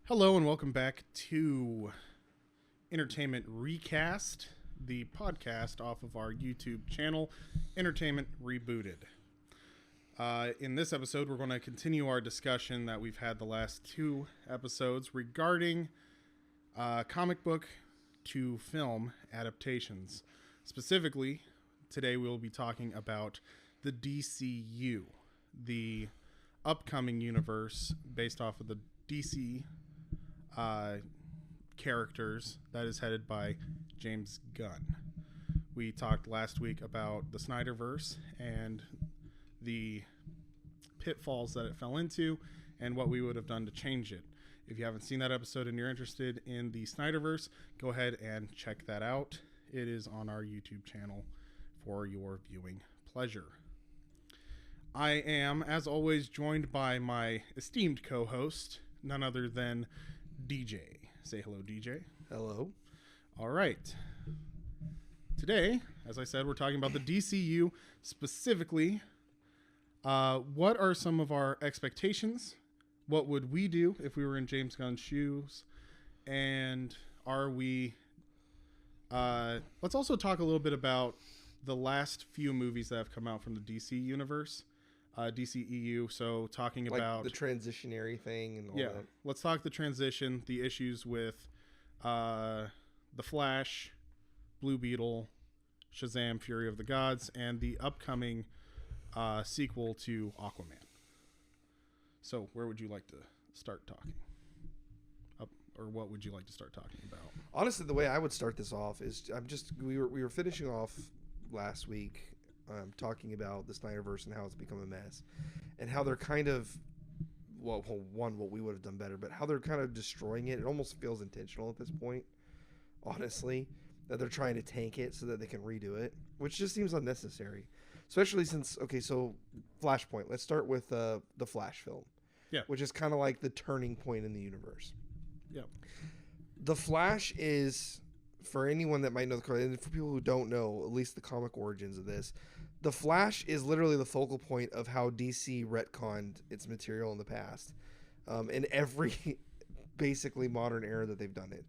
Hello and welcome back to Entertainment ReCast, the podcast off of our YouTube channel, Entertainment Rebooted. In this episode, we're going to continue our discussion that we've had the last two episodes regarding comic book to film adaptations. Specifically, today we'll be talking about the DCU, the upcoming universe based off of the DC characters that is headed by James Gunn. We talked last week about the Snyderverse and the pitfalls that it fell into and what we would have done to change it. If you haven't seen that episode and you're interested in the Snyderverse, go ahead and check that out. It is on our YouTube channel for your viewing pleasure. I am, as always, joined by my esteemed co-host, none other than DJ. Say hello, DJ. Hello. All right. Today, as I said, we're talking about the DCU, specifically. What are some of our expectations? What would we do if we were in James Gunn's shoes? And are we... let's also talk a little bit about the last few movies that have come out from the DC universe. DCEU, so talking like about the transitionary thing and all that. Let's talk the transition, the issues with the Flash, Blue Beetle, Shazam, Fury of the Gods, and the upcoming sequel to Aquaman. So where would you like to start talking? Or what would you like to start talking about? Honestly, the way I would start this off is we were finishing off last week talking about the Snyderverse and how it's become a mess, and how they're kind of, what we would have done better, but how they're kind of destroying it. It almost feels intentional at this point, honestly, that they're trying to tank it so that they can redo it, which just seems unnecessary, especially since, okay, so Flashpoint. Let's start with the Flash film, which is kind of like the turning point in the universe. Yeah, the Flash is, for anyone that might know the, and for people who don't know, at least the comic origins of this, the Flash is literally the focal point of how DC retconned its material in the past, in every basically modern era that they've done it.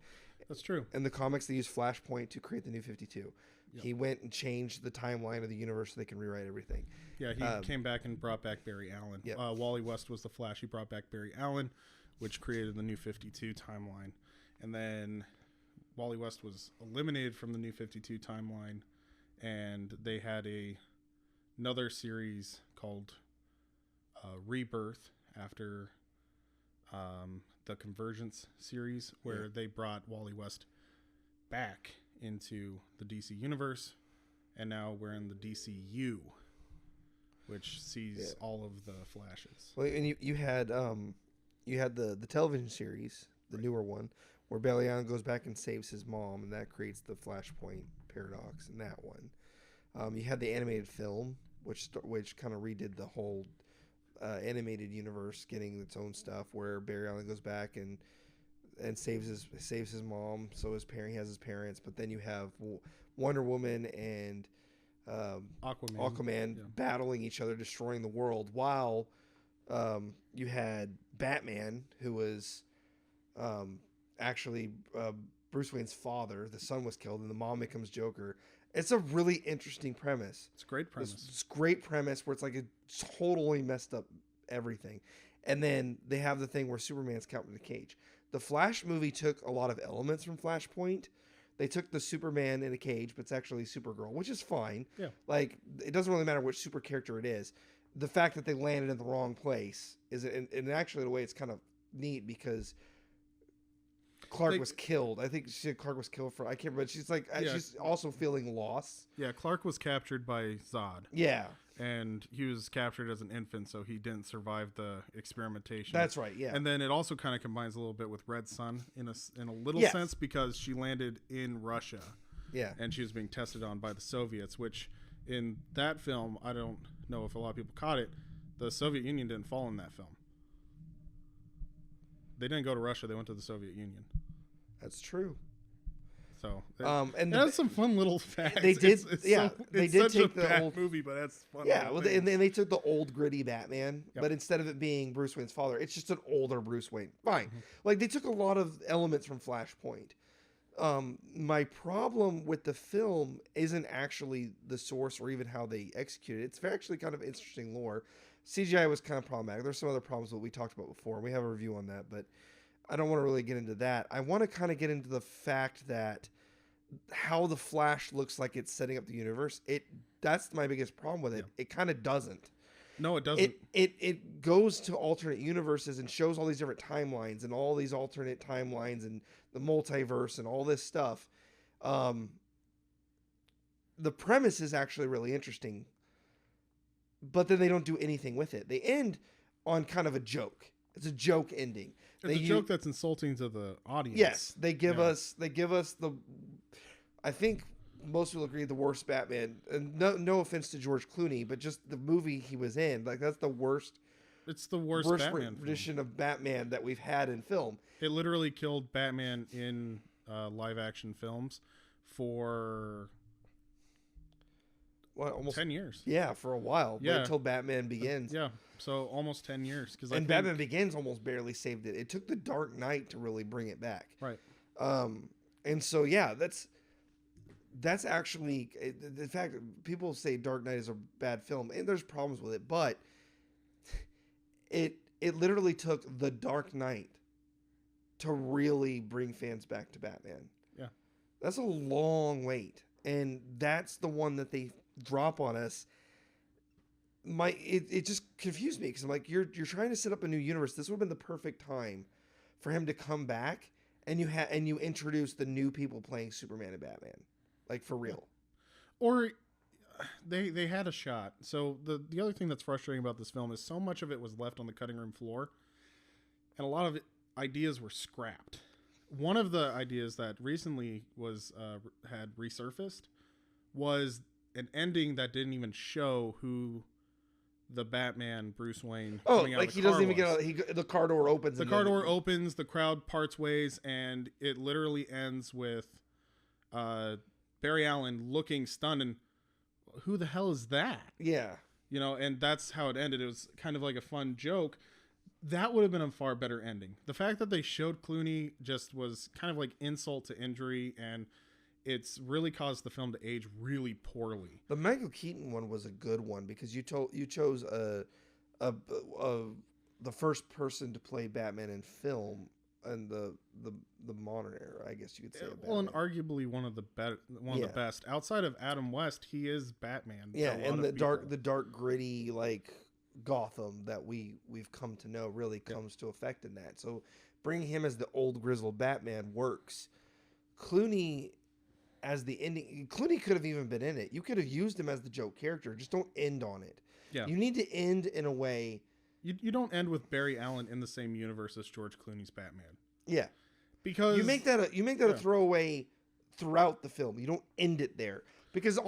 That's true. In the comics, they use Flashpoint to create the New 52. Yep. He went and changed the timeline of the universe so they can rewrite everything. Yeah, he came back and brought back Barry Allen. Yep. Wally West was the Flash. He brought back Barry Allen, which created the New 52 timeline. And then Wally West was eliminated from the New 52 timeline, and they had another series called Rebirth after the Convergence series, where they brought Wally West back into the DC universe, and now we're in the DCU, which sees all of the Flashes. Well, and you had the television series, the newer one, where Barry Allen goes back and saves his mom, and that creates the Flashpoint paradox in that one. You had the animated film, which kind of redid the whole animated universe, getting its own stuff, where Barry Allen goes back and saves his mom, so he has his parents. But then you have Wonder Woman and Aquaman battling each other, destroying the world, while you had Batman, who was actually Bruce Wayne's father. The son was killed, and the mom becomes Joker. It's a really interesting premise. It's a great premise. It's a great premise where it's like a totally messed up everything. And then they have the thing where Superman's kept in a cage. The Flash movie took a lot of elements from Flashpoint. They took the Superman in a cage, but it's actually Supergirl, which is fine. Yeah. Like, it doesn't really matter which super character it is. The fact that they landed in the wrong place is, and actually in a way it's kind of neat, because Clark was killed. I think she said Clark was killed I can't remember. She's like, she's also feeling loss. Yeah, Clark was captured by Zod. Yeah. And he was captured as an infant, so he didn't survive the experimentation. That's right, yeah. And then it also kind of combines a little bit with Red Sun in a little sense, because she landed in Russia. Yeah. And she was being tested on by the Soviets, which in that film, I don't know if a lot of people caught it, the Soviet Union didn't fall in that film. They didn't go to Russia. They went to the Soviet Union. That's true. So And it has some fun little facts. they did, It's did such take a the bad old movie, but that's fun. yeah. Well, and they took the old gritty Batman, Yep. but instead of it being Bruce Wayne's father, it's just an older Bruce Wayne. Fine, Mm-hmm. like they took a lot of elements from Flashpoint. My problem with the film isn't actually the source or even how they execute it. It's actually kind of interesting lore. CGI was kind of problematic. There's some other problems that we talked about before. We have a review on that, but I don't want to really get into that. I want to kind of get into the fact that how the Flash looks like it's setting up the universe. That's my biggest problem with it. Yeah. It kind of doesn't. No, it doesn't. It goes to alternate universes and shows all these different timelines and all these alternate timelines and the multiverse and all this stuff. The premise is actually really interesting, but then they don't do anything with it. They end on kind of a joke. It's a joke ending. It's a joke that's insulting to the audience. Yes, they give us the. I think most people agree the worst Batman. And no offense to George Clooney, but just the movie he was in, like that's the worst. It's the worst Batman rendition of Batman that we've had in film. It literally killed Batman in live action films for almost 10 years. Yeah, for a while. Yeah, until Batman Begins. Yeah, so almost 10 years. Batman Begins almost barely saved it. It took The Dark Knight to really bring it back. Right. And so yeah, that's actually, in fact, people say Dark Knight is a bad film, and there's problems with it, but it literally took The Dark Knight to really bring fans back to Batman. Yeah. That's a long wait, and that's the one that they drop on us. It just confused me because I'm like, you're trying to set up a new universe. This would have been the perfect time for him to come back, and you introduce the new people playing Superman and Batman. Like, for real. Or they had a shot. So the other thing that's frustrating about this film is so much of it was left on the cutting room floor, and a lot of ideas were scrapped. One of the ideas that recently had resurfaced was an ending that didn't even show who the Batman Bruce Wayne coming out like of the he car doesn't even was. the car door opens. The car door opens, the crowd parts ways, and it literally ends with Barry Allen looking stunned and who the hell is that? Yeah. You know, and that's how it ended. It was kind of like a fun joke. That would have been a far better ending. The fact that they showed Clooney just was kind of like insult to injury, and it's really caused the film to age really poorly. The Michael Keaton one was a good one because you chose the first person to play Batman in film in the modern era, I guess you could say. Well, and arguably one of the best outside of Adam West. He is Batman. Yeah, and the dark gritty like Gotham that we've come to know really comes to effect in that. So bringing him as the old grizzled Batman works. Clooney as the ending. Clooney could have even been in it. You could have used him as the joke character. Just don't end on it. Yeah. You need to end in a way. You don't end with Barry Allen in the same universe as George Clooney's Batman. Yeah. Because you make that a throwaway throughout the film. You don't end it there. Because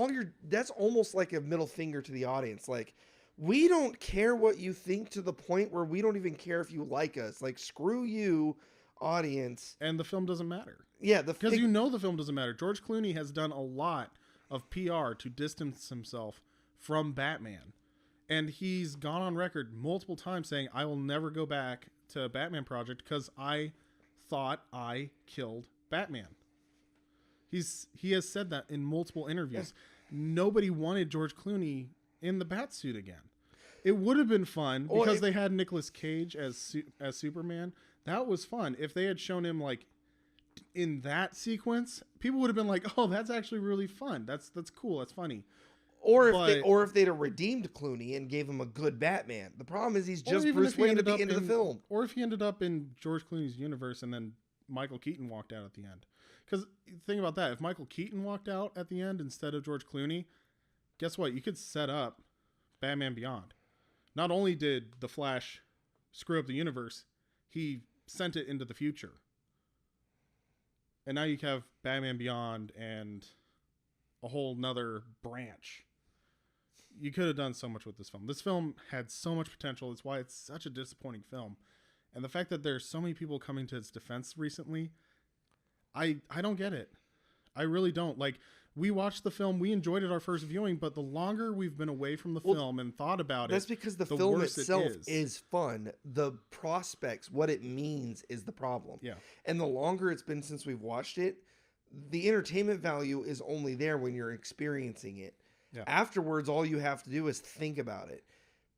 that's almost like a middle finger to the audience. Like, we don't care what you think to the point where we don't even care if you like us. Like, screw you, audience. And the film doesn't matter. Yeah, because you know the film doesn't matter. George Clooney has done a lot of PR to distance himself from Batman. And he's gone on record multiple times saying, I will never go back to a Batman project because I thought I killed Batman. He has said that in multiple interviews. Yeah. Nobody wanted George Clooney in the Batsuit again. It would have been fun because they had Nicolas Cage as Superman. That was fun. If they had shown him like in that sequence, people would have been like, "Oh, that's actually really fun. That's cool. That's funny." Or if they'd have redeemed Clooney and gave him a good Batman. The problem is he's just Bruce Wayne at the end of the film. Or if he ended up in George Clooney's universe and then Michael Keaton walked out at the end. Because think about that. If Michael Keaton walked out at the end instead of George Clooney, guess what? You could set up Batman Beyond. Not only did The Flash screw up the universe, he sent it into the future. And now you have Batman Beyond and a whole nother branch. You could have done so much with this film. This film had so much potential. It's why it's such a disappointing film. And the fact that there's so many people coming to its defense recently, I don't get it. I really don't. Like, we watched the film, we enjoyed it our first viewing, but the longer we've been away from the film and thought about that's it, because the film worse itself it is fun. The prospects, what it means, is the problem. Yeah. And the longer it's been since we've watched it, the entertainment value is only there when you're experiencing it. Yeah. Afterwards, all you have to do is think about it.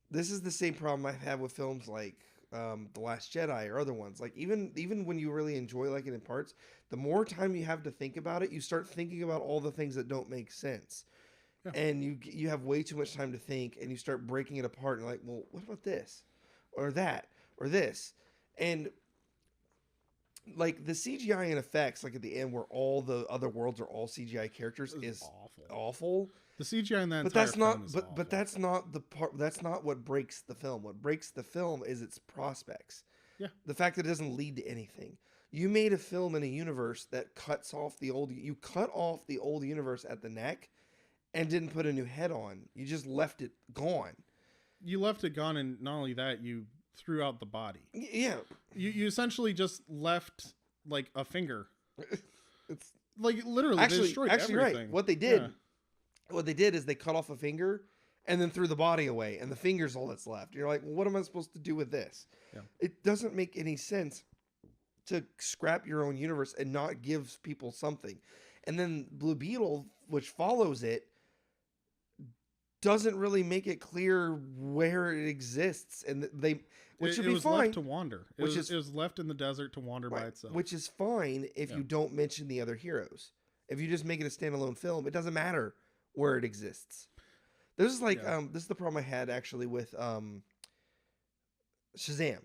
This is the same problem I've had with films like The Last Jedi or other ones. Like even when you really enjoy like it in parts, the more time you have to think about it, you start thinking about all the things that don't make sense. Yeah. And you have way too much time to think, and you start breaking it apart. And you're like, well, what about this, or that, or this, and like the CGI and effects, like at the end where all the other worlds are all CGI characters, is awful. The CGI in that, but that's not. But that's not the part. That's not what breaks the film. What breaks the film is its prospects. Yeah. The fact that it doesn't lead to anything. You made a film in a universe that cuts off the old. You cut off the old universe at the neck, and didn't put a new head on. You just left it gone. You left it gone, and not only that, you threw out the body. Yeah. You essentially just left like a finger. It's like literally they destroyed everything. Right. What they did is they cut off a finger and then threw the body away, and the finger's all that's left. You're like, well, what am I supposed to do with this? Yeah. It doesn't make any sense to scrap your own universe and not give people something. And then Blue Beetle, which follows it, doesn't really make it clear where it exists, and which should be fine. Left to wander. It was left in the desert to wander by itself, which is fine if you don't mention the other heroes. If you just make it a standalone film, it doesn't matter where it exists. This is like this is the problem I had actually with Shazam.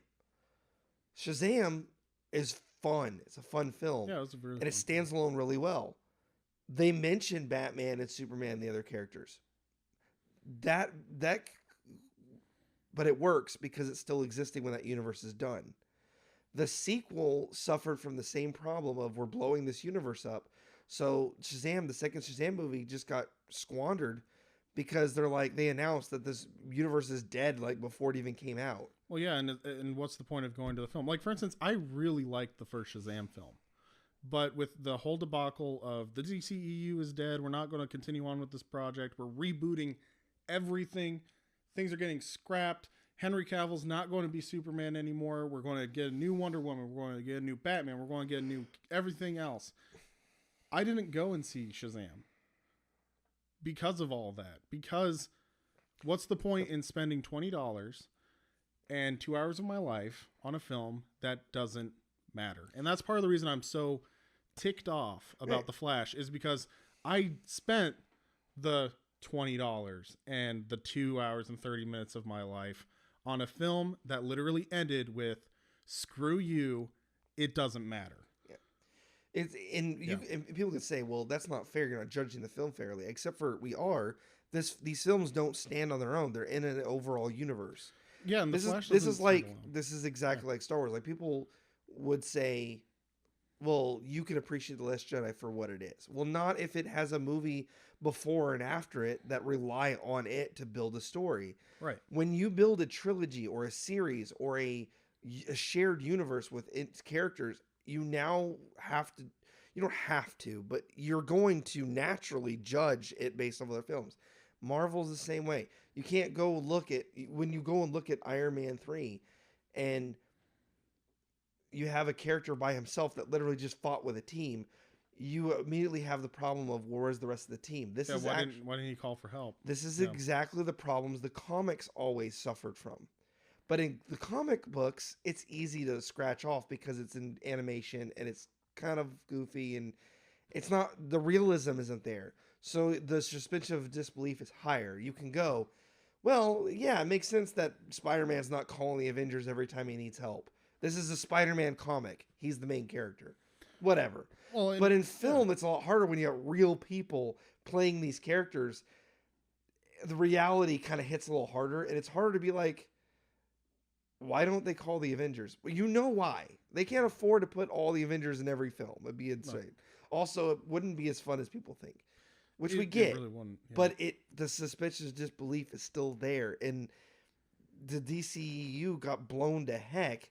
Shazam is fun. It's a fun film. Yeah, it was a really and it stands alone really well. They mention Batman and Superman and the other characters. But it works because it's still existing when that universe is done. The sequel suffered from the same problem of we're blowing this universe up. So Shazam, the second Shazam movie, just got squandered because they announced that this universe is dead like before it even came out. Well, yeah, and what's the point of going to the film? Like, for instance, I really liked the first Shazam film. But with the whole debacle of the DCEU is dead, we're not going to continue on with this project. We're rebooting everything. Things are getting scrapped. Henry Cavill's not going to be Superman anymore. We're going to get a new Wonder Woman. We're going to get a new Batman. We're going to get a new everything else. I didn't go and see Shazam because of all that. Because what's the point in spending $20 and 2 hours of my life on a film that doesn't matter? And that's part of the reason I'm so ticked off about The Flash, is because I spent the $20 and the 2 hours and 30 minutes of my life on a film that literally ended with "screw you, it doesn't matter." And people can say, well, that's not fair. You're not judging the film fairly. Except for we are. These films don't stand on their own. They're in an overall universe. Yeah, and this is exactly like Star Wars. Like, people would say, well, you can appreciate The Last Jedi for what it is. Well, not if it has a movie before and after it that rely on it to build a story. Right. When you build a trilogy or a series or a shared universe with its characters, you now have to, you don't have to, but you're going to naturally judge it based on other films. Marvel's the same way. You can't go when you go and look at Iron Man 3 and you have a character by himself that literally just fought with a team, you immediately have the problem of where's the rest of the team. Why didn't he call for help? This is exactly the problems the comics always suffered from. But in the comic books, it's easy to scratch off because it's in animation and it's kind of goofy and it's not, the realism isn't there. So the suspension of disbelief is higher. You can go, well, yeah, it makes sense that Spider-Man's not calling the Avengers every time he needs help. This is a Spider-Man comic. He's the main character. Whatever. Well, but in film, it's a lot harder when you have real people playing these characters. The reality kind of hits a little harder, and it's harder to be like, why don't they call the Avengers? Well, you know why. They can't afford to put all the Avengers in every film. It'd be insane. No. Also, it wouldn't be as fun as people think, which we get. Really but the suspension of disbelief is still there, and the DCEU got blown to heck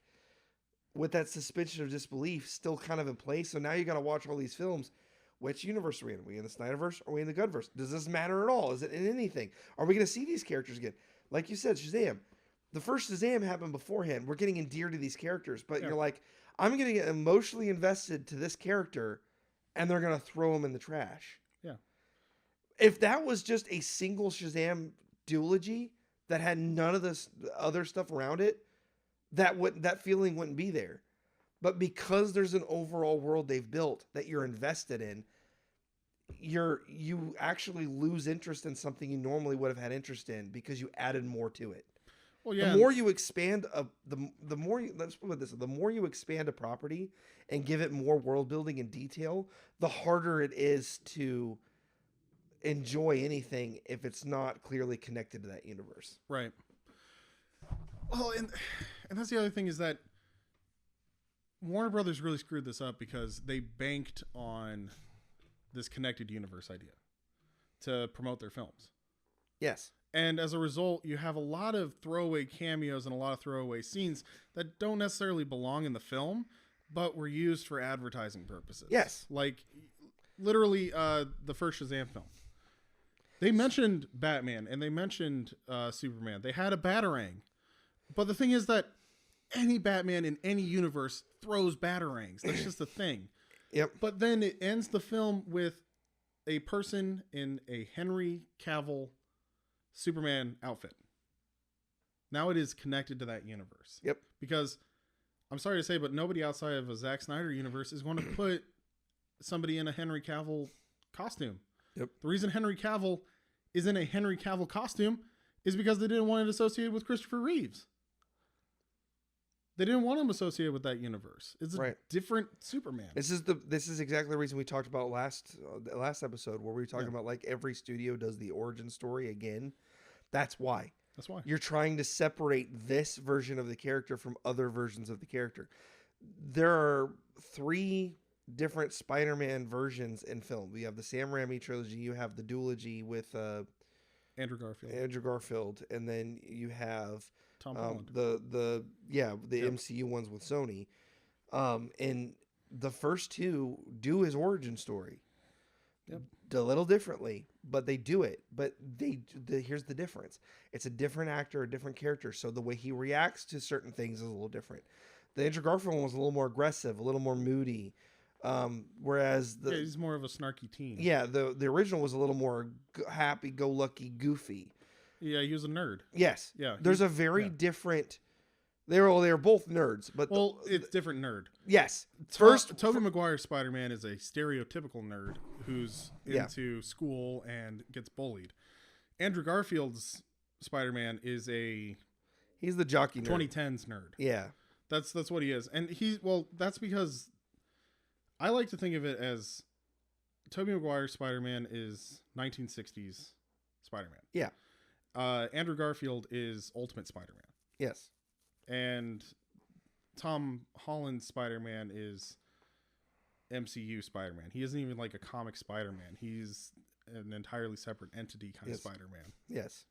with that suspension of disbelief still kind of in place. So now you got to watch all these films Which universe are we in? Are we in the Snyderverse? Or are we in the Gunverse? Does this matter at all? Is it in anything? Are we going to see these characters again? Like you said, Shazam. The first Shazam happened beforehand. We're getting endeared to these characters, but you're like, I'm going to get emotionally invested to this character, and they're going to throw him in the trash. Yeah. If that was just a single Shazam duology that had none of this other stuff around it, that feeling wouldn't be there. But because there's an overall world they've built that you're invested in, you actually lose interest in something you normally would have had interest in because you added more to it. Well, yeah. The more you expand the more let's put it this way, the more you expand a property and give it more world building and detail, the harder it is to enjoy anything if it's not clearly connected to that universe. Right. Well, and that's the other thing is that Warner Brothers really screwed this up because they banked on this connected universe idea to promote their films. Yes. And as a result, you have a lot of throwaway cameos and a lot of throwaway scenes that don't necessarily belong in the film, but were used for advertising purposes. Yes. Like, literally, the first Shazam film. They mentioned Batman and they mentioned Superman. They had a Batarang. But the thing is that any Batman in any universe throws Batarangs. That's just a thing. Yep. But then it ends the film with a person in a Henry Cavill Superman outfit. Now it is connected to that universe. Yep. Because I'm sorry to say, but nobody outside of a Zack Snyder universe is going to put somebody in a Henry Cavill costume. Yep. The reason Henry Cavill is in a Henry Cavill costume is because they didn't want it associated with Christopher Reeves. They didn't want him associated with that universe. It's a different Superman. This is exactly the reason we talked about last episode where we were talking about like every studio does the origin story again. That's why. That's why. You're trying to separate this version of the character from other versions of the character. There are 3 different Spider-Man versions in film. You have the Sam Raimi trilogy, you have the duology with Andrew Garfield, and then you have Tom Holland. The MCU ones with Sony. And the first 2 do his origin story. Yep. A little differently, but they do it. But here's the difference. It's a different actor, a different character. So the way he reacts to certain things is a little different. The Andrew Garfield one was a little more aggressive, a little more moody. Whereas he's more of a snarky teen. Yeah, the original was a little more happy-go-lucky, goofy. Yeah, he was a nerd. Yes. Yeah. There's a very different. They're both nerds, but it's different nerd. Yes. Tobey Maguire's Spider-Man is a stereotypical nerd who's into school and gets bullied. Andrew Garfield's Spider-Man is he's the jockey nerd. 2010s nerd. Yeah. That's what he is. And that's because I like to think of it as Tobey Maguire's Spider-Man is 1960s Spider-Man. Yeah. Andrew Garfield is Ultimate Spider-Man. Yes. And Tom Holland's Spider-Man is MCU Spider-Man. He isn't even like a comic Spider-Man. He's an entirely separate entity kind of Spider-Man. Yes.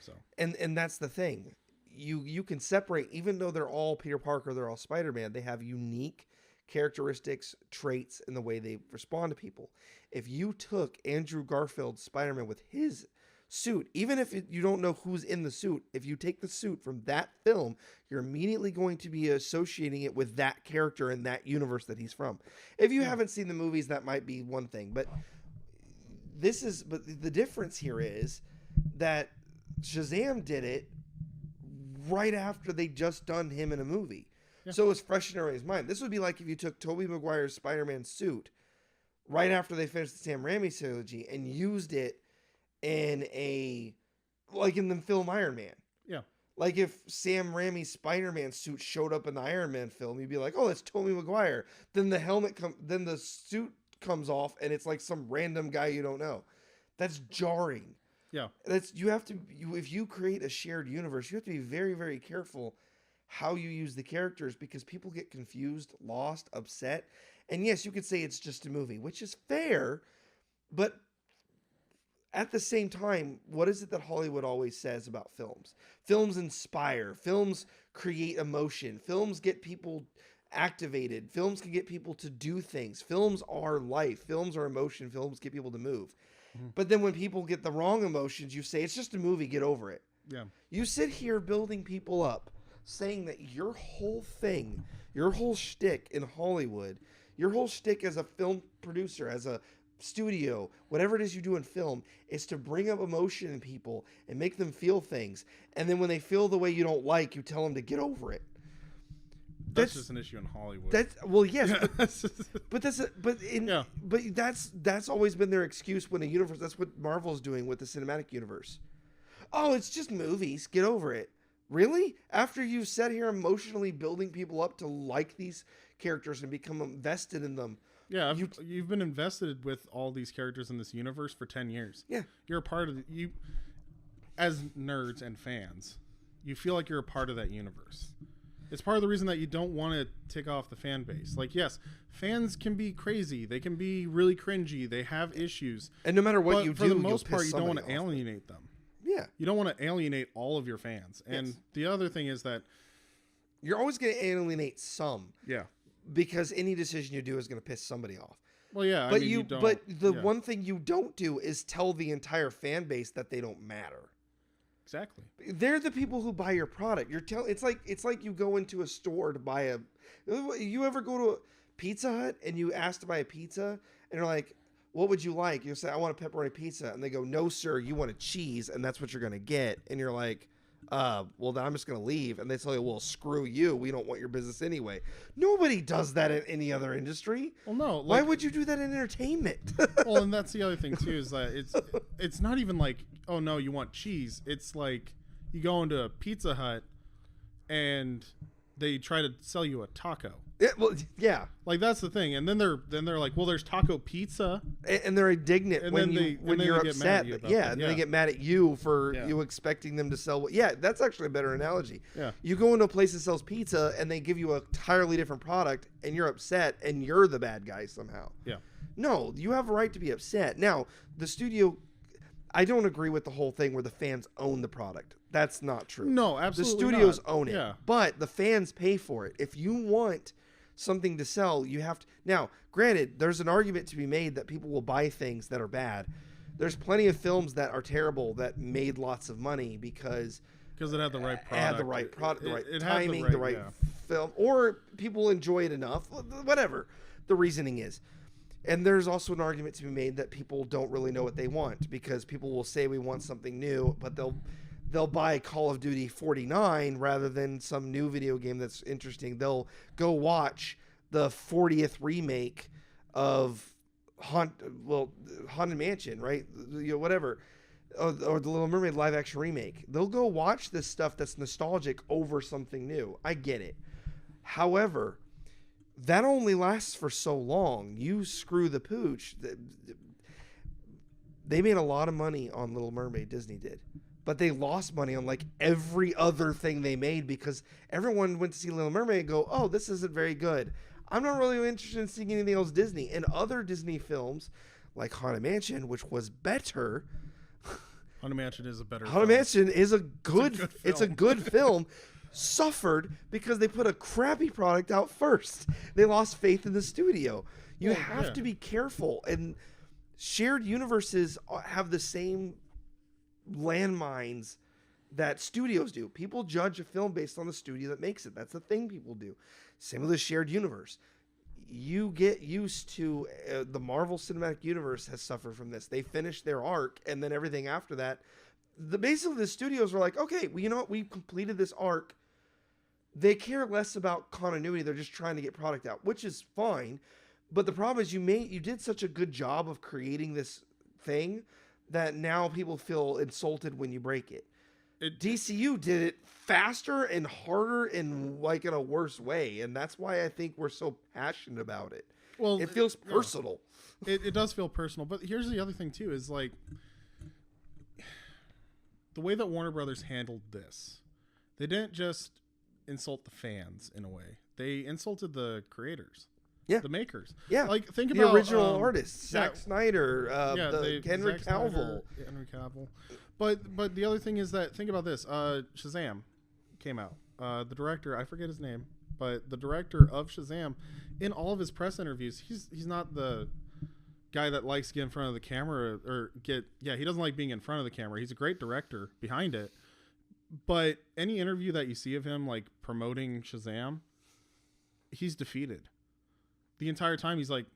So and that's the thing. You can separate, even though they're all Peter Parker, they're all Spider-Man, they have unique characteristics, traits, in the way they respond to people. If you took Andrew Garfield's Spider-Man with his suit, even if you don't know who's in the suit, if you take the suit from that film, you're immediately going to be associating it with that character in that universe that he's from. If you haven't seen the movies, that might be one thing, but the difference here is that Shazam did it right after they just done him in a movie. Yeah. So it was fresh in everybody's mind. This would be like if you took Tobey Maguire's Spider-Man suit right after they finished the Sam Raimi trilogy and used it in the film Iron Man. Yeah. Like if Sam Raimi's Spider-Man suit showed up in the Iron Man film, you'd be like, "Oh, that's Tobey Maguire." Then then the suit comes off and it's like some random guy you don't know. That's jarring. Yeah. If you create a shared universe, you have to be very, very careful how you use the characters because people get confused, lost, upset. And yes, you could say it's just a movie, which is fair, but at the same time, what is it that Hollywood always says about films? Films inspire. Films create emotion. Films get people activated. Films can get people to do things. Films are life. Films are emotion. Films get people to move. But then when people get the wrong emotions, you say, it's just a movie, get over it. Yeah. You sit here building people up, saying that your whole thing, your whole shtick in Hollywood, your whole shtick as a film producer, as a studio, whatever it is you do in film, is to bring up emotion in people and make them feel things. And then when they feel the way you don't like, you tell them to get over it. That's just an issue in Hollywood. Yes, but that's always been their excuse when a universe. That's what Marvel's doing with the cinematic universe. Oh, it's just movies. Get over it. Really? After you've sat here emotionally building people up to like these characters and become invested in them. Yeah, you've been invested with all these characters in this universe for 10 years. Yeah, you're a part of you. As nerds and fans, you feel like you're a part of that universe. It's part of the reason that you don't want to tick off the fan base. Like, yes, fans can be crazy. They can be really cringy. They have issues. And no matter what you do, for the most part, you don't want to alienate them. Yeah. You don't want to alienate all of your fans. And the other thing is that you're always going to alienate some. Yeah. Because any decision you do is going to piss somebody off. Well, yeah. But you don't. But the one thing you don't do is tell the entire fan base that they don't matter. Exactly. They're the people who buy your product. It's like you go into a store to buy a. You ever go to a Pizza Hut and you ask to buy a pizza and you're like, "What would you like?" You say, "I want a pepperoni pizza," and they go, "No, sir, you want a cheese, and that's what you're gonna get." And you're like, well, then I'm just gonna leave. And they tell you, "Well, screw you. We don't want your business anyway." Nobody does that in any other industry. Well, no. Why would you do that in entertainment? Well, and that's the other thing too, is that it's not even like, oh no, you want cheese. It's like you go into a Pizza Hut and they try to sell you a taco. Yeah. Like, that's the thing. And then they're like, well, there's taco pizza, and they're indignant and when you're upset. And then they get mad at you for you expecting them to sell. Yeah, that's actually a better analogy. Yeah. You go into a place that sells pizza and they give you an entirely different product, and you're upset, and you're the bad guy somehow. Yeah. No, you have a right to be upset. Now, the studio, I don't agree with the whole thing where the fans own the product. That's not true. No, absolutely The studios not. own it. Yeah. But the fans pay for it. If you want something to sell, you have to. Now, granted, there's an argument to be made that people will buy things that are bad. There's plenty of films that are terrible that made lots of money because it had the right product. It had the right product, the right it timing, the right film, or people enjoy it enough, whatever the reasoning is. And there's also an argument to be made that people don't really know what they want, because people will say we want something new, but they'll buy Call of Duty 49 rather than some new video game that's interesting. They'll go watch the 40th remake of Haunted Mansion, right? Whatever. Or the Little Mermaid live action remake. They'll go watch this stuff that's nostalgic over something new. I get it. However, that only lasts for so long. You screw the pooch. They made a lot of money on Little Mermaid, Disney did. But they lost money on like every other thing they made because everyone went to see Little Mermaid and go, oh, this isn't very good. I'm not really interested in seeing anything else Disney. And other Disney films, like Haunted Mansion, which was better. Haunted Mansion is a better Haunted film. Mansion is a good it's a good film. Suffered because they put a crappy product out first. They lost faith in the studio. You have to be careful. And shared universes have the same landmines that studios do. People judge a film based on the studio that makes it. That's the thing people do. Same with the shared universe. You get used to the Marvel Cinematic Universe has suffered from this. They finished their arc, and then everything after that, basically the studios were like, okay, well, you know what? We've completed this arc. They care less about continuity. They're just trying to get product out, which is fine. But the problem is you did such a good job of creating this thing that now people feel insulted when you break it. DCU did it faster and harder and like in a worse way. And that's why I think we're so passionate about it. Well, it feels personal. It does feel personal. But here's the other thing too, is like the way that Warner Brothers handled this. They didn't just insult the fans in a way. They insulted the creators. Yeah. The makers. Yeah. Like, think the about the original artists. Zack Snyder. Henry Cavill. Henry Cavill. But the other thing is that, think about this. Shazam came out. The director, I forget his name. but the director of Shazam, in all of his press interviews, he's not the guy that likes to get in front of the camera he doesn't like being in front of the camera. He's a great director behind it. But any interview that you see of him like promoting Shazam, he's defeated. The entire time he's like,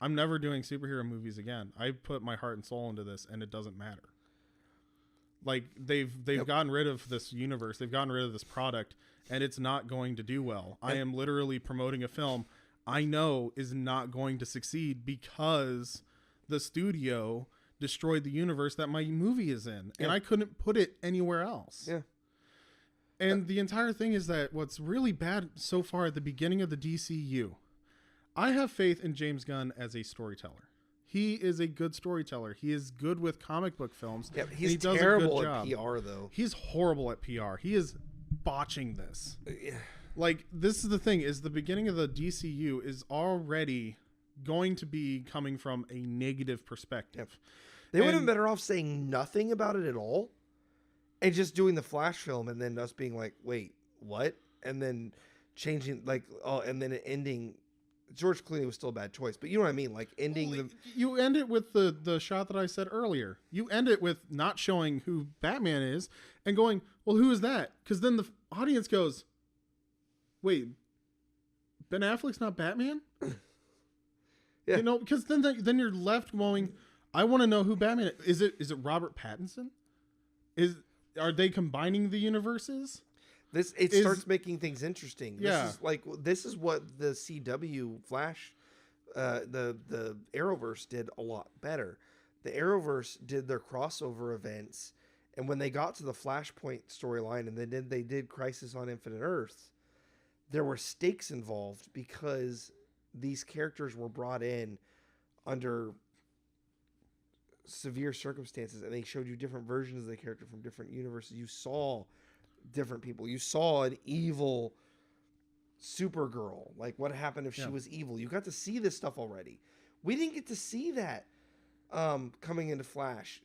I'm never doing superhero movies again. I put my heart and soul into this and it doesn't matter. Like they've gotten rid of this universe. They've gotten rid of this product and it's not going to do well. I am literally promoting a film I know is not going to succeed because the studio destroyed the universe that my movie is in, and I couldn't put it anywhere else. Yeah. And the entire thing is that what's really bad so far at the beginning of the DCU, I have faith in James Gunn as a storyteller. He is a good storyteller. He is good with comic book films. Yeah, he's terrible at PR, though. He's horrible at PR. He is botching this. Yeah. Like, this is the thing, is the beginning of the DCU is already going to be coming from a negative perspective. They would have been better off saying nothing about it at all and just doing the Flash film and then us being like, wait, what? And then changing, like, and then ending. George Clooney was still a bad choice, but you know what I mean? Like, ending You end it with the shot that I said earlier. You end it with not showing who Batman is and going, well, who is that? Because then the audience goes, wait, Ben Affleck's not Batman? Yeah. You know, because then you're left going, I want to know who Batman is. Is it Robert Pattinson? Are they combining the universes? It starts making things interesting. Yeah. This is what the CW Flash, the Arrowverse did a lot better. The Arrowverse did their crossover events, and when they got to the Flashpoint storyline, and they did Crisis on Infinite Earths, there were stakes involved because these characters were brought in under severe circumstances, and they showed you different versions of the character from different universes. You saw different people. You saw an evil Supergirl. Like, what happened if she was evil? You got to see this stuff already. We didn't get to see that coming into Flash,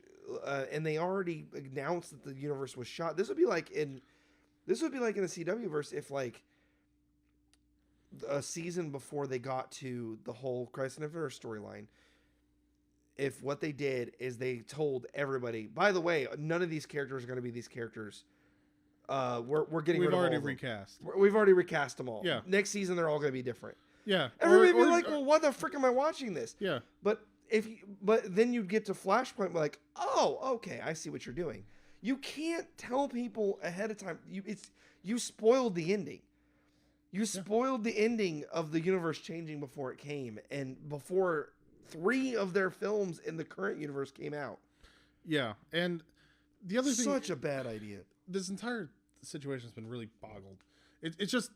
and they already announced that the universe was shot. This would be like in the CW verse if, like, a season before they got to the whole Crisis on Infinite Earths storyline, if what they did is they told everybody, by the way, none of these characters are going to be these characters. We're getting rid of all of them. We've already recast them all. Yeah. Next season they're all going to be different. Yeah. Everybody would be like, well, why the frick am I watching this? Yeah. But then you'd get to Flashpoint, like, oh, okay, I see what you're doing. You can't tell people ahead of time. You spoiled the ending. You spoiled the ending of the universe changing before it came, and before 3 of their films in the current universe came out. Yeah, and the other thing, such a bad idea. This entire situation has been really boggled. It's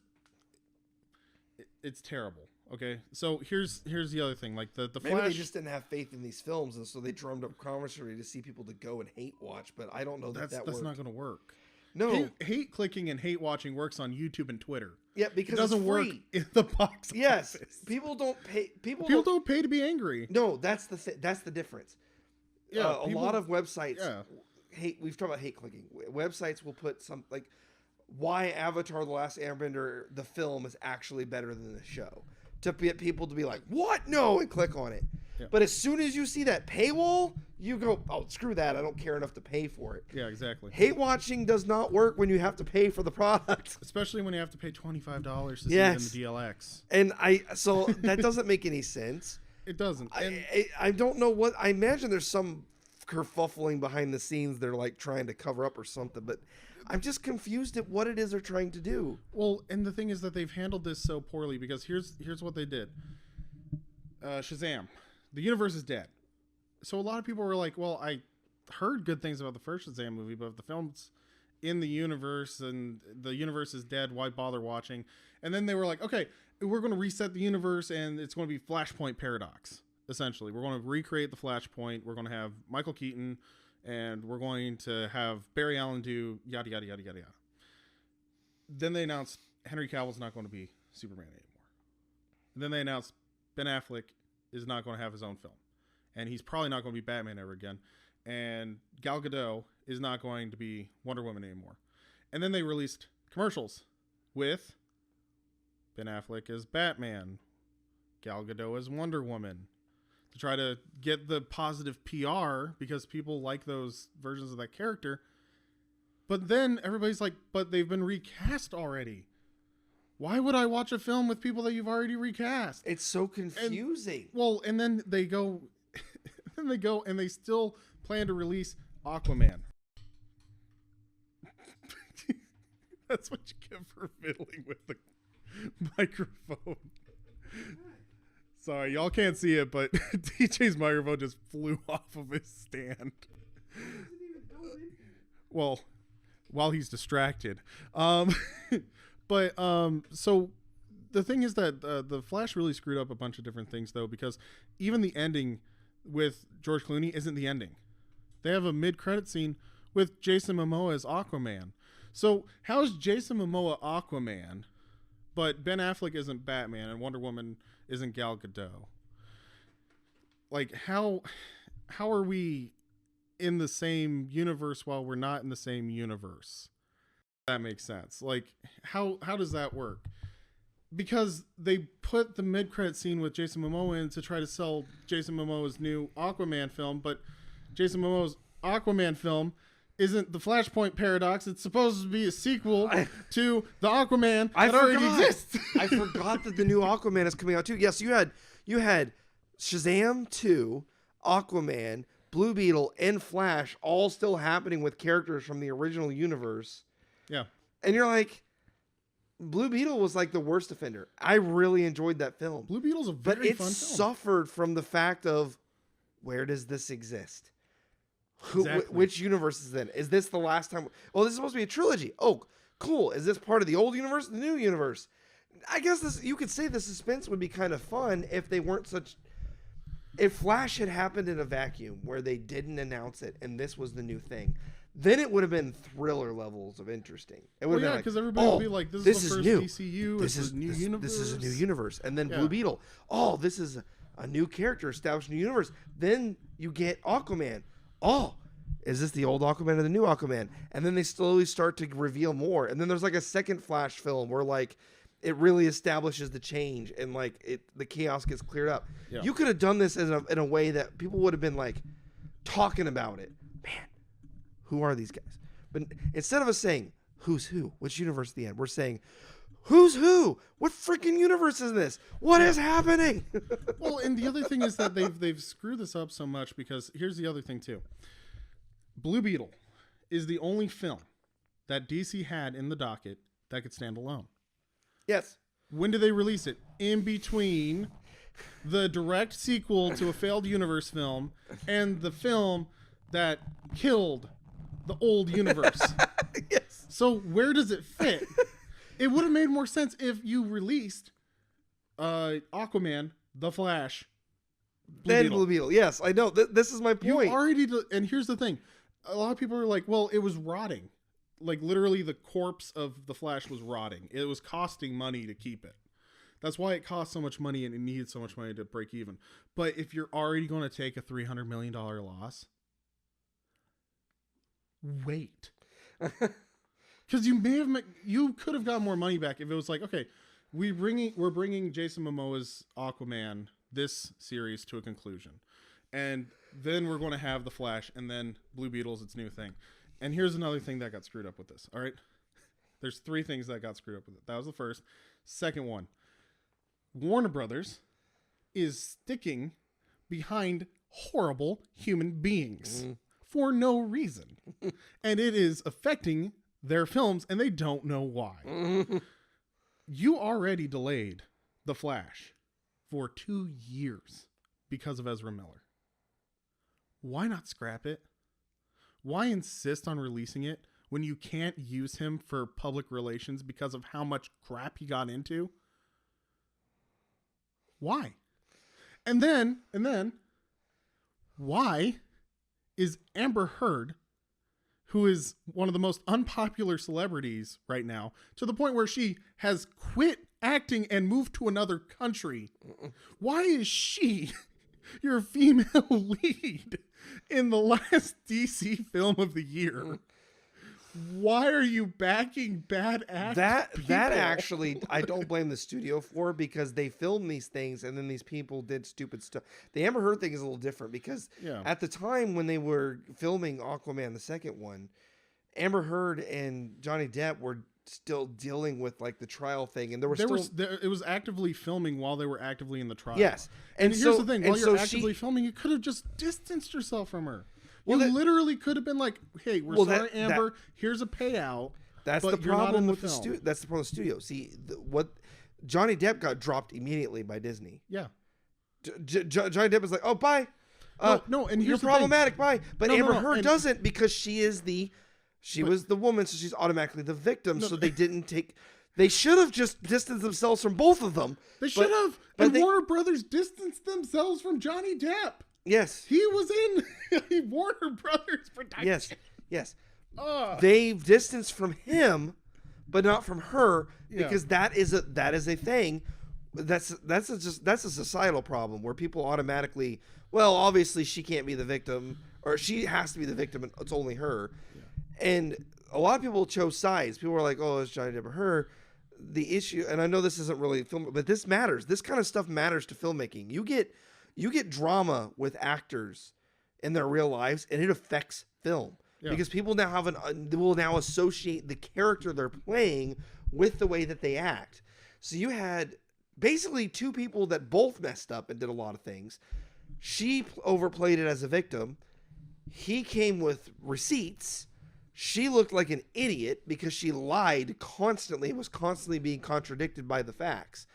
terrible. Okay, so here's the other thing. Like the Maybe Flash, they just didn't have faith in these films, and so they drummed up commentary to see people to go and hate watch. But I don't know that's not going to work. No, hate clicking and hate watching works on YouTube and Twitter. Yeah, because it doesn't work in the box office. Yes, people don't pay. People don't pay to be angry. No, that's the difference. Yeah, a lot of websites hate. We've talked about hate clicking. Websites will put some, like, why Avatar: The Last Airbender, the film, is actually better than the show, to get people to be like, what? No, and click on it. Yeah. But as soon as you see that paywall, you go, oh, screw that. I don't care enough to pay for it. Yeah, exactly. Hate watching does not work when you have to pay for the product. Especially when you have to pay $25 to see it in the DLX. And so that doesn't make any sense. It doesn't. I don't know what, I imagine there's some kerfuffling behind the scenes they're like trying to cover up or something, but I'm just confused at what it is they're trying to do. Well, and the thing is that they've handled this so poorly, because here's what they did. Shazam. The universe is dead. So a lot of people were like, well, I heard good things about the first Shazam movie, but if the film's in the universe and the universe is dead, why bother watching? And then they were like, okay, we're going to reset the universe and it's going to be Flashpoint Paradox, essentially. We're going to recreate the Flashpoint. We're going to have Michael Keaton and we're going to have Barry Allen do yada, yada, yada, yada, yada. Then they announced Henry Cavill's not going to be Superman anymore. And then they announced Ben Affleck is not going to have his own film. And he's probably not going to be Batman ever again. And Gal Gadot is not going to be Wonder Woman anymore. And then they released commercials with Ben Affleck as Batman, Gal Gadot as Wonder Woman, to try to get the positive PR because people like those versions of that character. But then everybody's like, but they've been recast already. Why would I watch a film with people that you've already recast? It's so confusing. And then they go, and they still plan to release Aquaman. That's what you get for fiddling with the microphone. Sorry, y'all can't see it, but DJ's microphone just flew off of his stand. Well, while he's distracted. So the thing is that the Flash really screwed up a bunch of different things, though, because even the ending with George Clooney isn't the ending. They have a mid-credit scene with Jason Momoa as Aquaman. So how's Jason Momoa Aquaman, but Ben Affleck isn't Batman and Wonder Woman isn't Gal Gadot? Like, how are we in the same universe while we're not in the same universe? That makes sense. Like, how does that work? Because they put the mid-credit scene with Jason Momoa in to try to sell Jason Momoa's new Aquaman film, but Jason Momoa's Aquaman film isn't the Flashpoint Paradox. It's supposed to be a sequel to the Aquaman that already exists. I forgot that the new Aquaman is coming out too. Yes, you had Shazam 2, Aquaman, Blue Beetle, and Flash all still happening with characters from the original universe. Yeah. And you're like, Blue Beetle was like the worst offender. I really enjoyed that film. Blue Beetle's a very fun film. But it suffered from the fact of, where does this exist? Exactly. Which universe is it in? Is this the last time? Well, this is supposed to be a trilogy. Oh, cool. Is this part of the old universe, the new universe? I guess you could say the suspense would be kind of fun if they weren't such... If Flash had happened in a vacuum where they didn't announce it and this was the new thing, then it would have been thriller levels of interesting. It would have been because everybody would be like, this is the first new. DCU. This is a new universe. This is a new universe. And then Blue Beetle. Oh, this is a new character established in a new universe. Then you get Aquaman. Oh, is this the old Aquaman or the new Aquaman? And then they slowly start to reveal more. And then there's like a second Flash film where like it really establishes the change and like the chaos gets cleared up. Yeah. You could have done this in a way that people would have been like talking about it. Man, who are these guys? But instead of us saying who's who, which universe at the end, we're saying who's who? What freaking universe is this? What is happening? Well, and the other thing is that they've screwed this up so much because here's the other thing too. Blue Beetle is the only film that DC had in the docket that could stand alone. Yes. When did they release it? In between the direct sequel to a failed universe film and the film that killed the old universe. Yes. So where does it fit? It would have made more sense if you released Aquaman, The Flash, Blue Beetle. Yes, I know. This is my point. You already and here's the thing. A lot of people are like, well, it was rotting. Like, literally, the corpse of the Flash was rotting. It was costing money to keep it. That's why it cost so much money and it needed so much money to break even. But if you're already going to take a $300 million loss, wait. Because you could have got more money back if it was like, okay, we're bringing Jason Momoa's Aquaman, this series, to a conclusion. And then we're going to have the Flash and then Blue Beetle's its new thing. And here's another thing that got screwed up with this. All right. There's 3 things that got screwed up with it. That was the first. Second one, Warner Brothers is sticking behind horrible human beings for no reason. And it is affecting their films and they don't know why. You already delayed The Flash for 2 years because of Ezra Miller. Why not scrap it? Why insist on releasing it when you can't use him for public relations because of how much crap he got into? Why? And then, why is Amber Heard, who is one of the most unpopular celebrities right now, to the point where she has quit acting and moved to another country, why is she your female lead in the last DC film of the year? Why are you backing bad actors? That actually, I don't blame the studio for, because they filmed these things and then these people did stupid stuff. The Amber Heard thing is a little different because at the time when they were filming Aquaman, the second one, Amber Heard and Johnny Depp were still dealing with like the trial thing, and it was actively filming while they were actively in the trial. Yes, and here's the thing: while you're actively filming, you could have just distanced yourself from her. You literally could have been like, "Hey, we're sorry, Amber. Here's a payout." That's the problem with the studio. That's the problem with the studio. See, what Johnny Depp got dropped immediately by Disney. Yeah, Johnny Depp was like, "Oh, bye." No, and you're problematic. Bye. But Amber Heard doesn't, because she was the woman, so she's automatically the victim. So they didn't take. They should have just distanced themselves from both of them. They should have. And Warner Brothers distanced themselves from Johnny Depp. Yes, he was in Warner Brothers production. Yes. They've distanced from him, but not from her, because that is a thing. That's a societal problem where people automatically, well, obviously she can't be the victim, or she has to be the victim, and it's only her. Yeah. And a lot of people chose sides. People were like, "Oh, it's Johnny Depp or her." The issue, and I know this isn't really film, but this matters. This kind of stuff matters to filmmaking. You get drama with actors in their real lives, and it affects film because people now will now associate the character they're playing with the way that they act. So you had basically two people that both messed up and did a lot of things. She overplayed it as a victim. He came with receipts. She looked like an idiot because she lied constantly, was constantly being contradicted by the facts.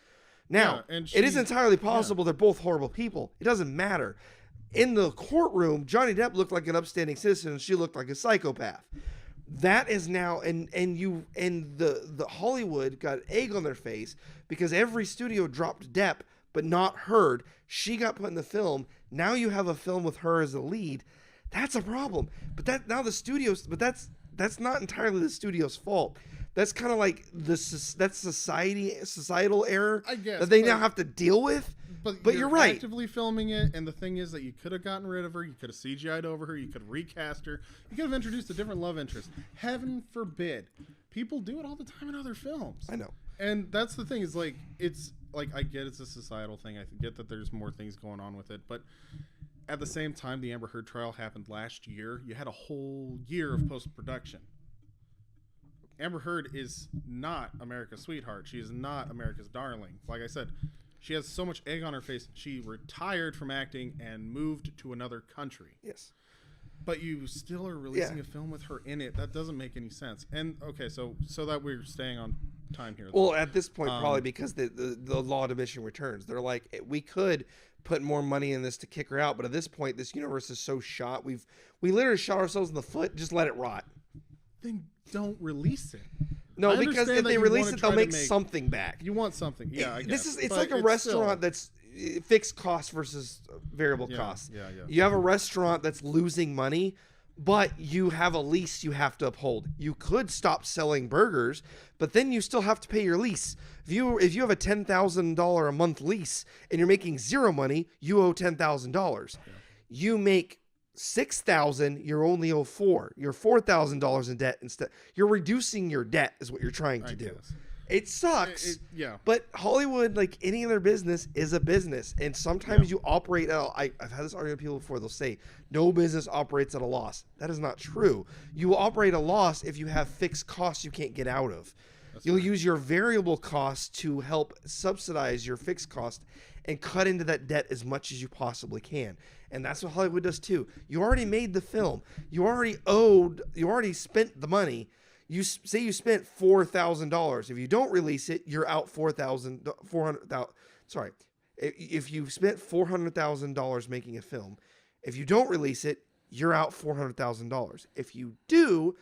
Now, it is entirely possible they're both horrible people. It doesn't matter. In the courtroom, Johnny Depp looked like an upstanding citizen, and she looked like a psychopath. That is now, and the Hollywood got egg on their face because every studio dropped Depp, but not Heard. She got put in the film. Now you have a film with her as a lead. That's a problem. But that's not entirely the studio's fault. That's kind of like that's societal error, I guess, that they now have to deal with. But you're right. Actively filming it, and the thing is that you could have gotten rid of her. You could have CGI'd over her. You could have recast her. You could have introduced a different love interest. Heaven forbid. People do it all the time in other films. I know. And that's the thing. Is like it's like I get it's a societal thing. I get that there's more things going on with it, but at the same time, the Amber Heard trial happened last year. You had a whole year of post-production. Amber Heard is not America's sweetheart. She is not America's darling. Like I said, she has so much egg on her face. She retired from acting and moved to another country. Yes. But you still are releasing a film with her in it. That doesn't make any sense. And, okay, so that we're staying on time here. Well, at this point, probably because the law of diminishing returns. They're like, we could put more money in this to kick her out, but at this point, this universe is so shot. We literally shot ourselves in the foot. Just let it rot. Then don't release it. No, because if they release it, they'll make something back. You want something, yeah. I guess. It's like a restaurant that's fixed cost versus variable cost. Yeah. You have a restaurant that's losing money, but you have a lease you have to uphold. You could stop selling burgers, but then you still have to pay your lease. If you have a $10,000 a month lease and you're making zero money, you owe $10,000. Yeah. You make $6,000, you're only owe $4,000. You're $4,000 in debt instead. You're reducing your debt is what you're trying to do. It sucks. But Hollywood, like any other business, is a business. And sometimes you operate at I've had this argument with people before. They'll say, no business operates at a loss. That is not true. You will operate at a loss if you have fixed costs you can't get out of. You'll use your variable costs to help subsidize your fixed cost and cut into that debt as much as you possibly can. And that's what Hollywood does too. You already made the film. You already spent the money. You say you spent $4,000. If you don't release it, you're out $400,000. Sorry. If you spent $400,000 making a film, if you don't release it, you're out $400,000. If you do,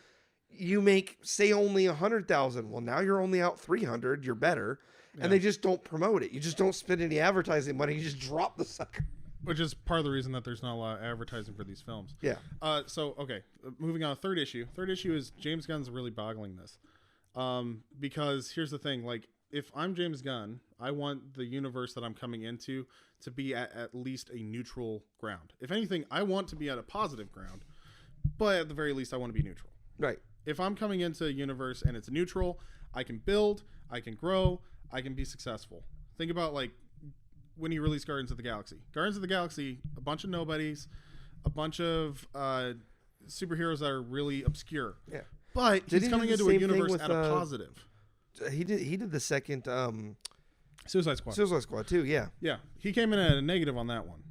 you make, say, only $100,000. Well, now you're only out $300,000. You're better. And they just don't promote it. You just don't spend any advertising money. You just drop the sucker. Which is part of the reason that there's not a lot of advertising for these films. Yeah. Okay. Moving on. Third issue. Third issue is James Gunn's really boggling this. Because here's the thing. Like, if I'm James Gunn, I want the universe that I'm coming into to be at least a neutral ground. If anything, I want to be at a positive ground. But at the very least, I want to be neutral. Right. If I'm coming into a universe and it's neutral, I can build, I can grow, I can be successful. Think about like when he released Guardians of the Galaxy. Guardians of the Galaxy, a bunch of nobodies, a bunch of superheroes that are really obscure. Yeah. But he's coming into a universe at a positive. He did the second Suicide Squad. Suicide Squad too, yeah. Yeah. He came in at a negative on that one,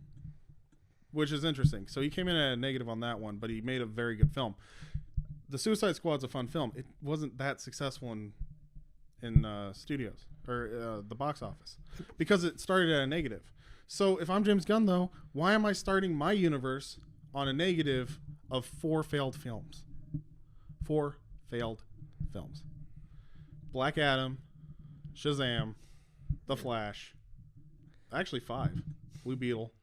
which is interesting. So he came in at a negative on that one, but he made a very good film. The Suicide Squad's a fun film. It wasn't that successful in studios or the box office because it started at a negative. So if I'm James Gunn, though, why am I starting my universe on a negative of 4 failed films? 4 failed films. Black Adam, Shazam, The Flash. Actually 5. Blue Beetle.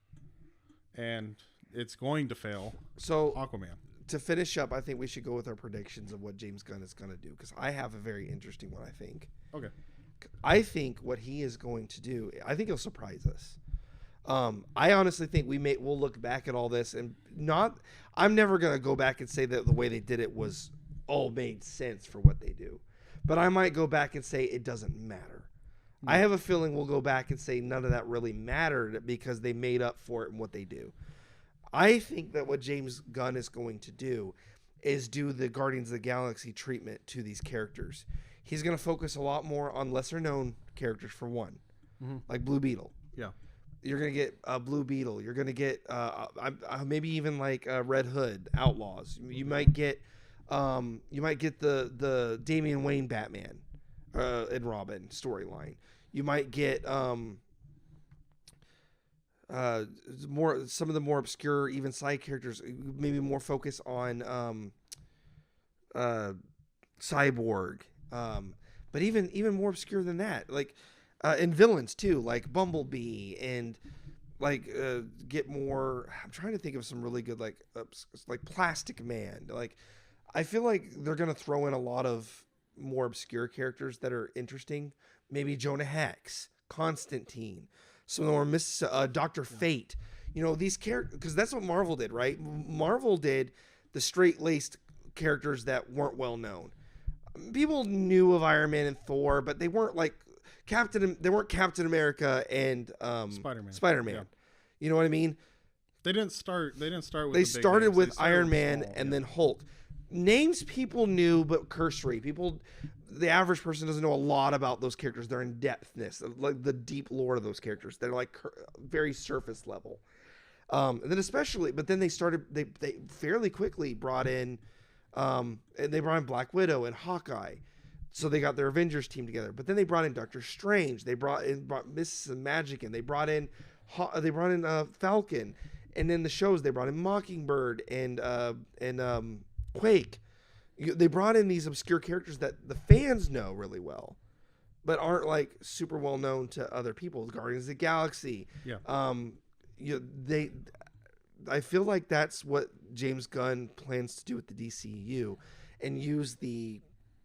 And it's going to fail. So Aquaman. To finish up, I think we should go with our predictions of what James Gunn is going to do, because I have a very interesting one, I think. Okay. I think what he is going to do, I think he'll surprise us. I honestly think we'll look back at all this and I'm never going to go back and say that the way they did it was all made sense for what they do. But I might go back and say it doesn't matter. I have a feeling we'll go back and say none of that really mattered because they made up for it in what they do. I think that what James Gunn is going to do is do the Guardians of the Galaxy treatment to these characters. He's going to focus a lot more on lesser known characters for one, like Blue Beetle. Yeah. You're going to get Blue Beetle. You're going to get maybe even like Red Hood, Outlaws. You might get the Damian Wayne Batman and Robin storyline. You might get some of the more obscure, even side characters, maybe more focus on Cyborg, but even more obscure than that, like and villains too, like Bumblebee, and like get more. I'm trying to think of some really good like Plastic Man. Like I feel like they're gonna throw in a lot of more obscure characters that are interesting. Maybe Jonah Hex, Constantine. Some more Dr. Fate, these characters, because that's what Marvel did, right? Marvel did the straight-laced characters that weren't well known. People knew of Iron Man and Thor, but they weren't like They weren't Captain America and Spider-Man. Yeah. You know what I mean? They didn't start with. They started with Iron Man and then Hulk. Names people knew, but cursory. The average person doesn't know a lot about those characters. Their in-depthness, like the deep lore of those characters. They're like very surface level. And then they started, they fairly quickly brought in, and they brought in Black Widow and Hawkeye. So they got their Avengers team together. But then they brought in Doctor Strange. They brought Miss Magic in. They brought in Falcon. And then the shows, they brought in Mockingbird and Quake. They brought in these obscure characters that the fans know really well, but aren't like super well known to other people. Guardians of the Galaxy. Yeah. I feel like that's what James Gunn plans to do with the DCU, and use the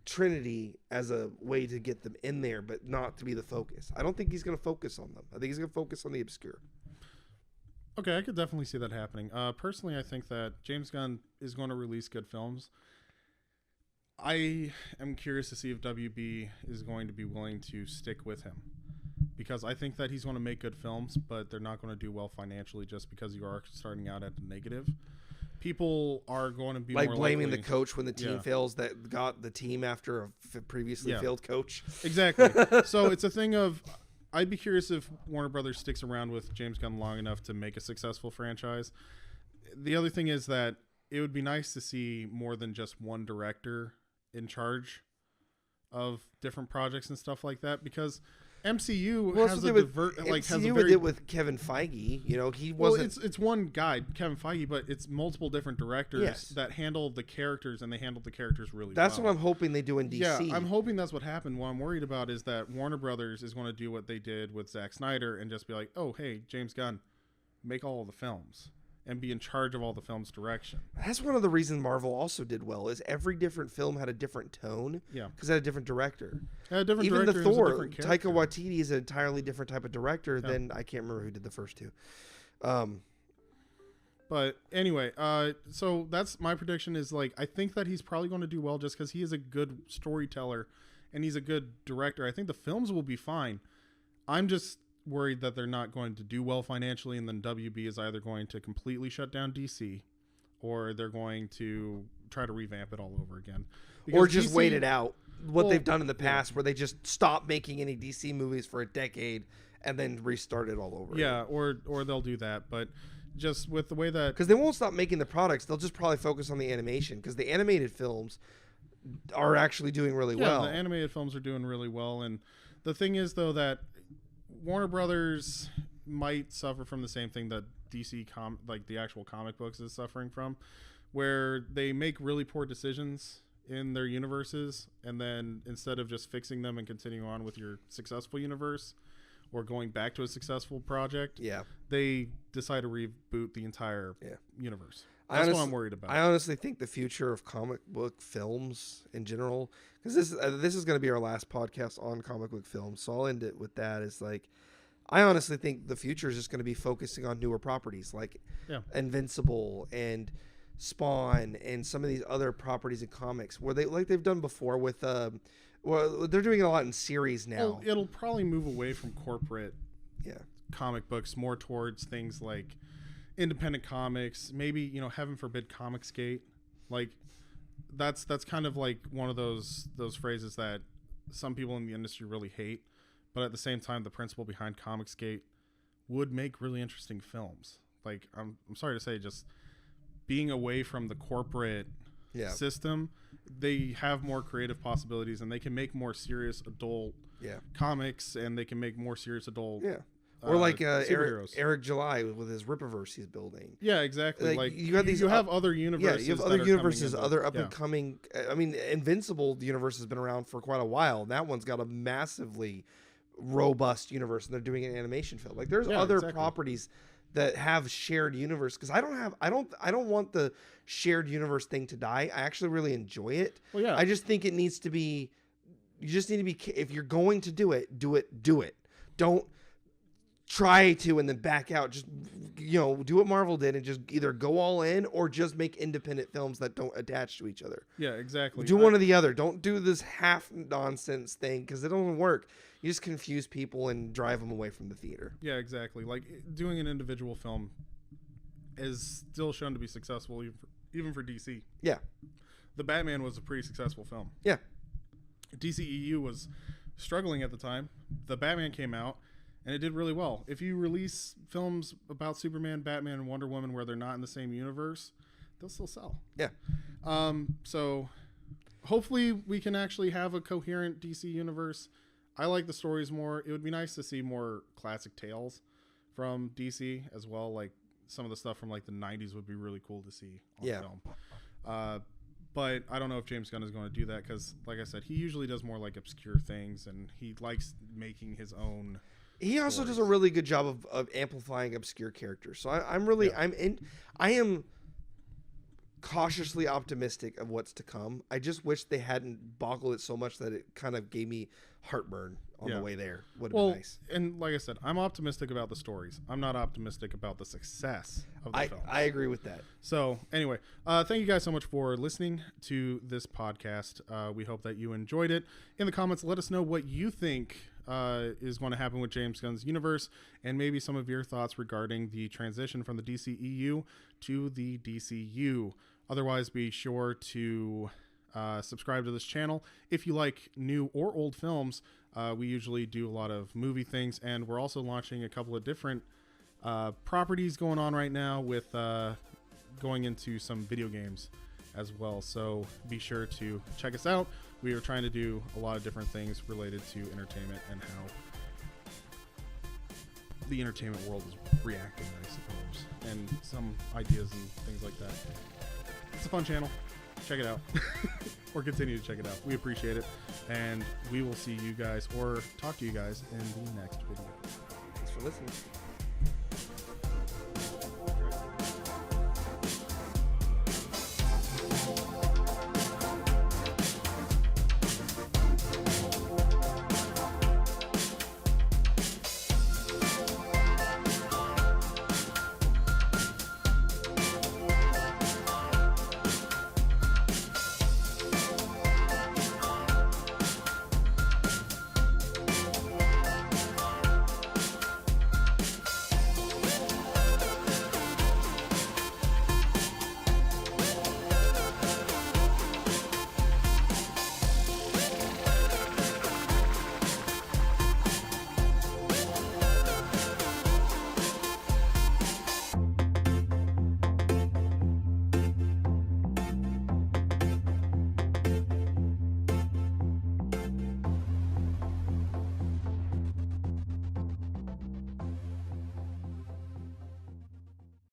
Trinity as a way to get them in there, but not to be the focus. I don't think he's going to focus on them. I think he's going to focus on the obscure. Okay, I could definitely see that happening. Personally, I think that James Gunn is going to release good films. I am curious to see if WB is going to be willing to stick with him, because I think that he's going to make good films, but they're not going to do well financially just because you are starting out at the negative. People are going to be like more blaming likely, the coach when the team fails that got the team after a previously failed coach. Exactly. So it's a thing of, I'd be curious if Warner Brothers sticks around with James Gunn long enough to make a successful franchise. The other thing is that it would be nice to see more than just one director in charge of different projects and stuff like that, because MCU has a MCU did it with Kevin Feige. He wasn't. It's one guy, Kevin Feige, but it's multiple different directors that handle the characters, and they handle the characters really well. That's what I'm hoping they do in DC. Yeah, I'm hoping that's what happened. What I'm worried about is that Warner Brothers is going to do what they did with Zack Snyder and just be like, oh, hey, James Gunn, make all of the films and be in charge of all the film's direction. That's one of the reasons Marvel also did well, is every different film had a different tone. Yeah. Because it had a different director. Even the Thor, Taika Waititi is an entirely different type of director than, I can't remember who did the first two. But anyway, so that's my prediction is like, I think that he's probably going to do well just because he is a good storyteller and he's a good director. I think the films will be fine. I'm just worried that they're not going to do well financially, and then WB is either going to completely shut down DC or they're going to try to revamp it all over again. Because or just DC, wait it out. What they've done in the past where they just stop making any DC movies for a decade and then restart it all over. Yeah, or they'll do that. But just with the way that... Because they won't stop making the products. They'll just probably focus on the animation because the animated films are actually doing really well. Yeah, the animated films are doing really well. And the thing is, though, that Warner Brothers might suffer from the same thing that DC, like the actual comic books, is suffering from, where they make really poor decisions in their universes, and then instead of just fixing them and continuing on with your successful universe or going back to a successful project, they decide to reboot the entire universe. That's what I'm worried about. I honestly think the future of comic book films in general, because this is going to be our last podcast on comic book films, so I'll end it with that. Is like, I honestly think the future is just going to be focusing on newer properties like Invincible and Spawn and some of these other properties in comics where they've done before with well, they're doing it a lot in series now. Well, it'll probably move away from corporate comic books more towards things like independent comics, maybe, heaven forbid Comicsgate. Like that's kind of like one of those phrases that some people in the industry really hate, but at the same time the principle behind Comicsgate would make really interesting films. Like I'm sorry to say, just being away from the corporate system, they have more creative possibilities and they can make more serious adult comics, and they can make more serious adult or like Eric July with his Rippaverse he's building. Yeah, exactly. Like you got these, you have other universes. Yeah, you have other universes, other up and coming. I mean, Invincible universe has been around for quite a while. That one's got a massively robust universe, and they're doing an animation film. Like there's other properties that have shared universe, because I don't want the shared universe thing to die. I actually really enjoy it. Well, yeah. I just think it needs to be. You just need to be. If you're going to do it. Do it. Don't try to and then back out. Just do what Marvel did and just either go all in or just make independent films that don't attach to each other. Yeah, exactly. Do one or the other. Don't do this half nonsense thing, because it doesn't work. You just confuse people and drive them away from the theater. Yeah, exactly. Like doing an individual film is still shown to be successful, even for DC. Yeah. The Batman was a pretty successful film. Yeah. DCEU was struggling at the time. The Batman came out, and it did really well. If you release films about Superman, Batman, and Wonder Woman where they're not in the same universe, they'll still sell. Yeah. So hopefully we can actually have a coherent DC universe. I like the stories more. It would be nice to see more classic tales from DC as well. Like some of the stuff from like the 90s would be really cool to see on film. But I don't know if James Gunn is going to do that, because like I said, he usually does more like obscure things, and he likes making his own. He also does a really good job of amplifying obscure characters. So I am cautiously optimistic of what's to come. I just wish they hadn't boggled it so much that it kind of gave me heartburn on the way there. Would have been nice. And like I said, I'm optimistic about the stories. I'm not optimistic about the success of the film. I agree with that. So anyway, thank you guys so much for listening to this podcast. We hope that you enjoyed it. In the comments, let us know what you think is going to happen with James Gunn's universe, and maybe some of your thoughts regarding the transition from the DCEU to the DCU. Otherwise, be sure to subscribe to this channel. If you like new or old films, we usually do a lot of movie things, and we're also launching a couple of different properties going on right now with going into some video games as well. So be sure to check us out. We are trying to do a lot of different things related to entertainment and how the entertainment world is reacting, I suppose, and some ideas and things like that. It's a fun channel. Check it out. Or continue to check it out. We appreciate it. And we will see you guys, or talk to you guys, in the next video. Thanks for listening.